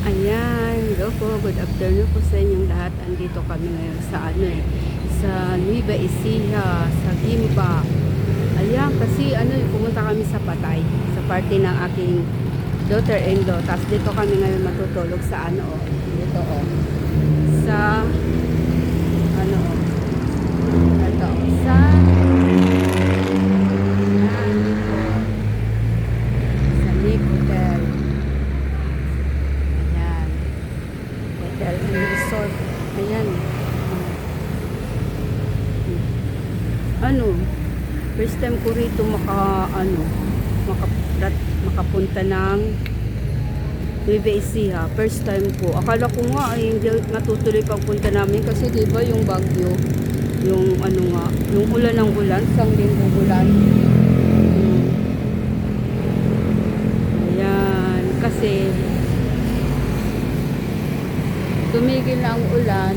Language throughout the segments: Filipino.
Ayan, hello po, good afternoon po sa inyong lahat. Andito kami ngayon sa sa Nueva Ecija, sa Gimba. Ayan, kasi pumunta kami sa Patay, sa party ng aking daughter-in-law. Tapos dito kami ngayon matutulog sa dito sa ito, sa sa Nick Hotel. Ayan, hotel and resort. Ayan. First time ko rito makapunta ng Nueva Ecija. First time ko. Akala ko nga ay hindi natutuloy pagpunta namin kasi di ba yung bagyo, yung yung ulan ng ulan, isang linggong ulan. Ayan, kasi tumigil na ang ulan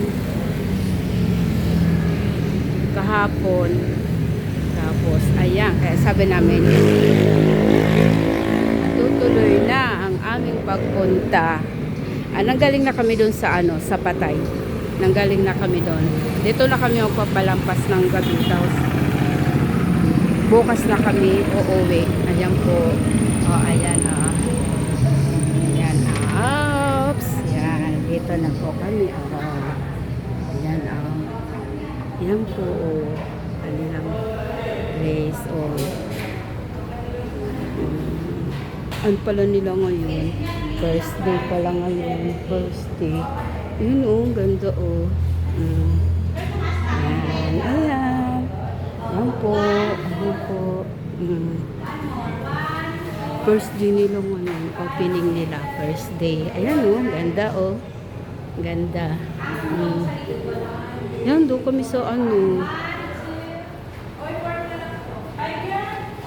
kahapon. Tapos, ayan, kaya sabi namin, tutuloy na ang aming pagpunta. Nanggaling na kami doon sa Patay. Nanggaling na kami doon. Dito na kami magpapalampas ng gabi. Tapos, bukas na kami uuwi. Ayan po. Ayan, Ayan, oops. Ayan, dito na po kami. Ayan, Ayan po. Kanilang place. Ano pala nila ngayon? First day pala ngayon. First day. Yun ganda Ayan, ayan. Ayan po. Ayan po. First day nila ngayon. Opening nila. First day. Ayan ganda Ganda. Yan, doon kami sa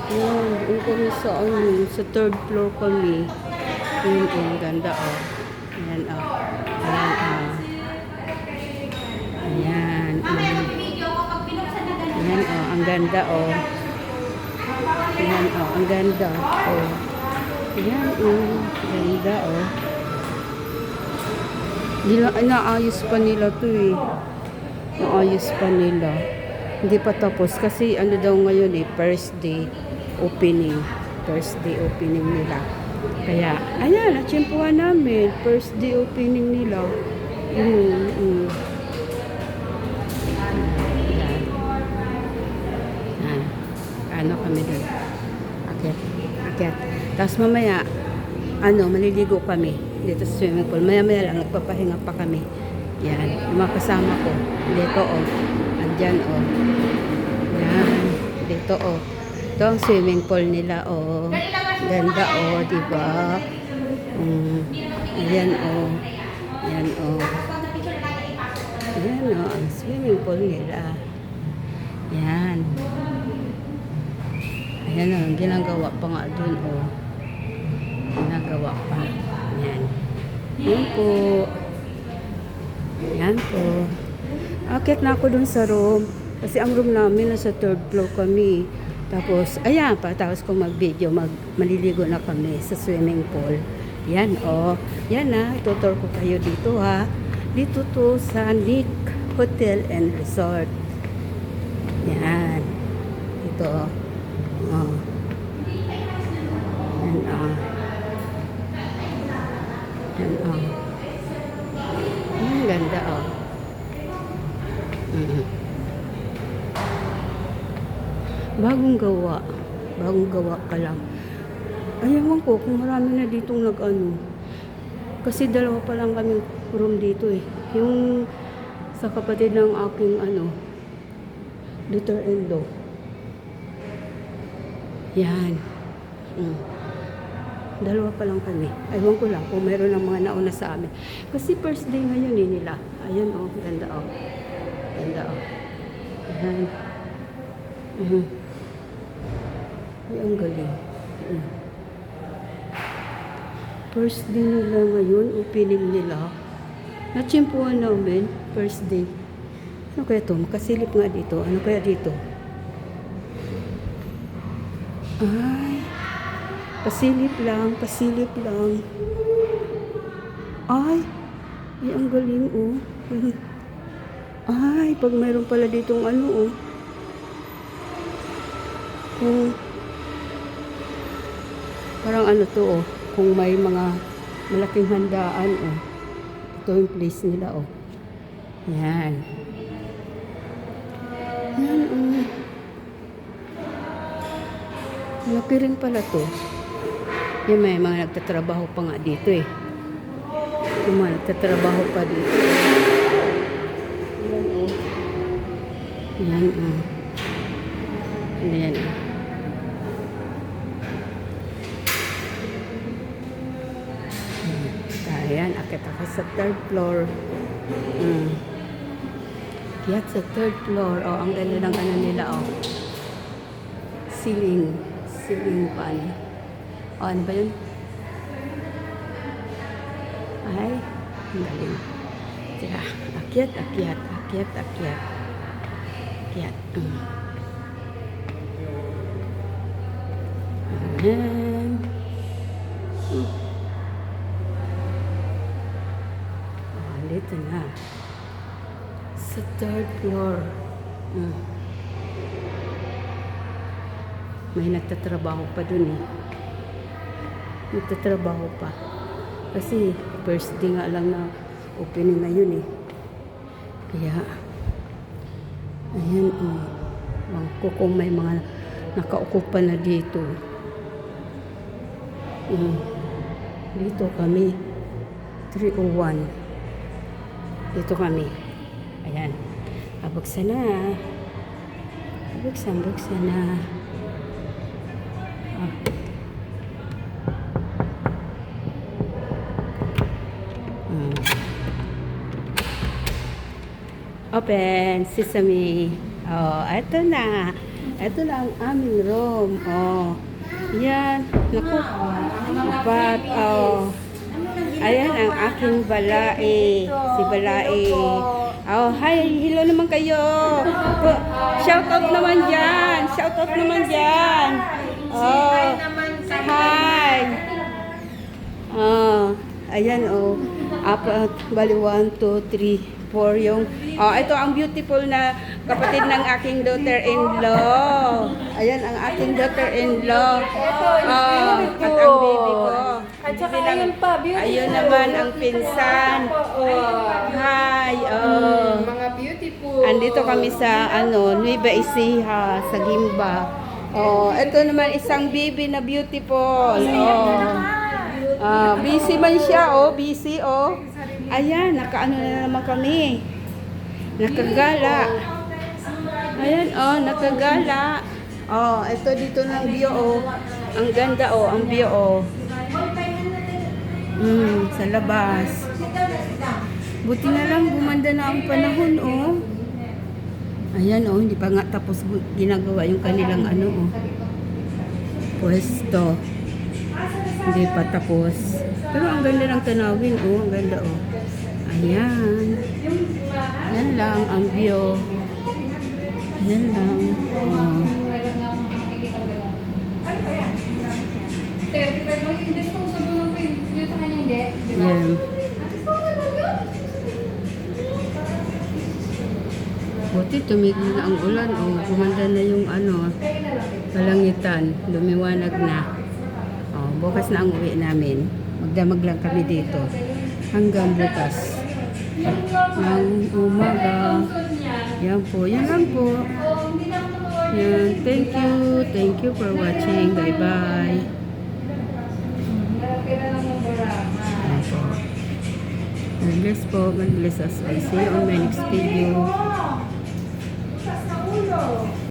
Yan, doon kami sa sa third floor kami. Yun, ganda Ayan, Ayan, Ayan, ang ganda Ayan, ang ganda Ayan, ganda Naayos pa nila to Naayos pa nila. Hindi pa tapos kasi daw ngayon first day opening. First day opening nila. Kaya, ayan, natsyempuhan namin. First day opening nila. Kami doon. Akyat. Tapos mamaya, maliligo kami dito sa swimming pool. Maya-maya lang, nagpapahinga pa kami. Yan, yung mga kasama ko. Dito andyan Yan, dito ito ang swimming pool nila ganda diba? Ayan Ayan Ayan ang swimming pool nila. Yan. Ayan ginagawa pa nga dun ginagawa pa. Yan. Yan po. Yan po. Akit na ako dun sa room. Kasi ang room namin nasa third floor kami. Tapos, ayan, patapos kong mag-video, maliligo na kami sa swimming pool. Yan, Yan itutur ko kayo dito, Dito to sa Nick Hotel and Resort. Yan. Dito, Yan, Yan, Ang ganda, Bagong gawa ka lang. Ayaw ko kung marami na ditong kasi dalawa pa lang kami room dito yung sa kapatid ng aking daughter-in-law. Yan. Dalawa pa lang kami. Ayaw ko lang kung mayroon ng mga nauna sa amin. Kasi first day ngayon nila. Ayan ganda Ganda Ayan. Ay, ang galing. First day nila ngayon, opening nila. Natsyempuhan namin, first day. Ano kaya ito? Makasilip nga dito. Ano kaya dito? Ay, pasilip lang. Ay, ay, ang galing, oh. Ay, pag mayroon pala ditong ano, oh. Kung, parang ano to, oh. Kung may mga malaking handaan, oh. Ito yung place nila, oh. Yan. Yan, oh. Laki rin pala to. Yan, may mga nagtatrabaho pa nga dito, eh. Yung mga nagtatrabaho pa dito. Yan, oh. Yan, oh. Yan, oh. Ayan, akit ako sa third floor. Kiyat sa third floor. Oh, ang ganda ng ano nila, oh. Ceiling. Ceiling fan. Oh, ano ba yun? Ay, ang galing. Tira, akyat, akyat, akyat, akyat. Akyat. Ayan. Dito na. Sa third floor. May nagtatrabaho pa dun, eh. Nagtatrabaho pa. Kasi first day nga lang na opening ngayon, eh. Kaya, ayan, oh. Kung may mga nakaukupa na dito. Dito kami. 301. Dito kami. Ayan. Buksan na. Buksan na. Open. Sesame. Oh, eto na. Eto na ang aming room. Oh. Yan. Naku. Apat. Oh. Ayan ang aking balae. Si balae. Oh, hi. Hello naman kayo. Shout out naman dyan. Shout out naman dyan. Oh. Hi. Oh. Ayan, oh. Apat. Bali, 1, 2, 3, 4 yung... Oh, ito ang beautiful na kapatid ng aking daughter-in-law. Ayan ang aking daughter-in-law. Oh, at ang baby ko. At saka ayun pa, beautiful. Ayun naman ang pinsan. Hi. Oh. Mga beautiful. Andito kami sa Nueva Ecija, sa Gimba. Oh, ito naman isang baby na beautiful. Oh. Busy man siya, oh, busy, oh. Ayan, nakaano na naman kami. Nakagala. Ayan, oh, nakagala. Oh, ito dito ng view, oh. Ang ganda, oh, ang view, oh. Sa labas. Buti na lang, gumanda na ang panahon, oh. Ayan, oh, hindi pa nga tapos ginagawa yung kanilang oh. Pwesto. Hindi pa tapos. Pero ang ganda ng tanawin, oh. Ang ganda, oh. Ayan. Ayan lang ang view. Ayan lang. Oh. Ayan. Buti tumigil na ang ulan, oh. Gumanda na yung kalangitan. Lumiwanag na. Oh, bukas na ang uwi namin. Magdamag lang kami dito. Hanggang bukas. Ng umaga. Yan po. Yan lang po. Yan. Thank you. Thank you for watching. Bye-bye. Yan po. God bless po. God bless us. I see you on my next video.